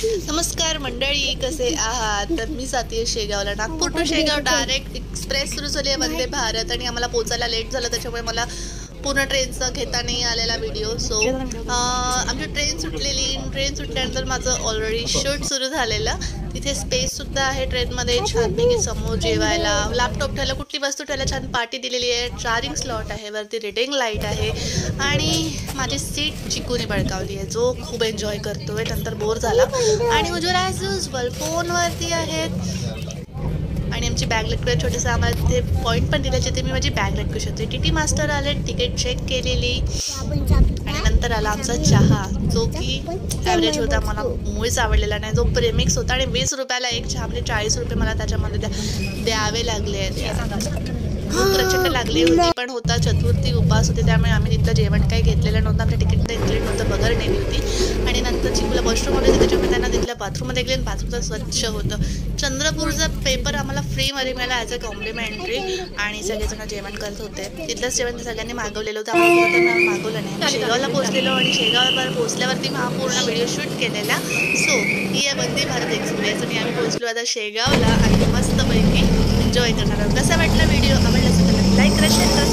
नमस्कार मंडळी, कसे आहात? तर मी जाते शेगावला. Nagpur to Shegaon direct express सुरू झाली आहे, वंदे भारत. आणि आम्हाला पोचायला लेट झालं, त्याच्यामुळे मला पूर्ण ट्रेनचा घेता नाही आलेला व्हिडिओ. सो आमची ट्रेन सुटल्यानंतर माझं ऑलरेडी शूट सुरू झालेलं. तिथे स्पेससुद्धा आहे ट्रेनमध्ये, छानपैकी समोर जेवायला, लॅपटॉप ठेवायला, कुठली वस्तू ठेवायला छान पार्टी दिलेली आहे. चार्जिंग स्लॉट आहे, वरती रिडिंग लाईट आहे. आणि माझी सीट चिकूने बळकावली आहे, जो खूप एन्जॉय करतोय. नंतर बोर झाला आणि उज्ज्वल ॲज युजल फोनवरती आहेत. आणि आमची बॅग लटकून छोटेसं आम्हाला तिथे पॉईंट पण दिले, जिथे मी माझी बॅग लटकू शकते. टी टी मास्टर आले, तिकीट चेक केलेली. आणि नंतर आला आमचा चहा, जो की ॲव्हरेज होता, मला मुळीच आवडलेला नाही. जो प्रेमिक्स होता. आणि 20 रुपयाला एक चहा, म्हणजे 40 रुपये मला त्याच्यामध्ये द्यावे लागले आहेत. खूप प्रचंड लागली होती, पण होता चतुर्थी, उपास होते, त्यामुळे आम्ही तिथलं जेवण काही घेतलेलं नव्हतं. आपल्या तिकीट इन्क्लूड नव्हतं, बगर नेली होती. आणि नंतर चिकूला वॉशरूम होते, त्याच्यामुळे त्यांना तिथल्या बाथरूममध्ये गेले. बाथरूमचं स्वच्छ होतं. चंद्रपूरचा पेपर आम्हाला फ्रीमध्ये मिळाला ॲज अ कॉम्प्लिमेंटरी. आणि सगळेजण जेवण करत होते. तिथलंच जेवण सगळ्यांनी मागवलेलं होतं, आम्हाला मागवलं नाही. शेगावला पोहोचलेलो आणि शेगावला पोहोचल्यावरती हा पूर्ण व्हिडिओ शूट केलेला. सो ही आहे वंदे भारत एक्सप्रेस. आणि आम्ही पोहोचलो आता शेगावला आणि मस्तपैकी एन्जॉय करणार आहोत. कसा वाटला व्हिडिओ? आवडला असेल तर लाईक करा, शेअर करा.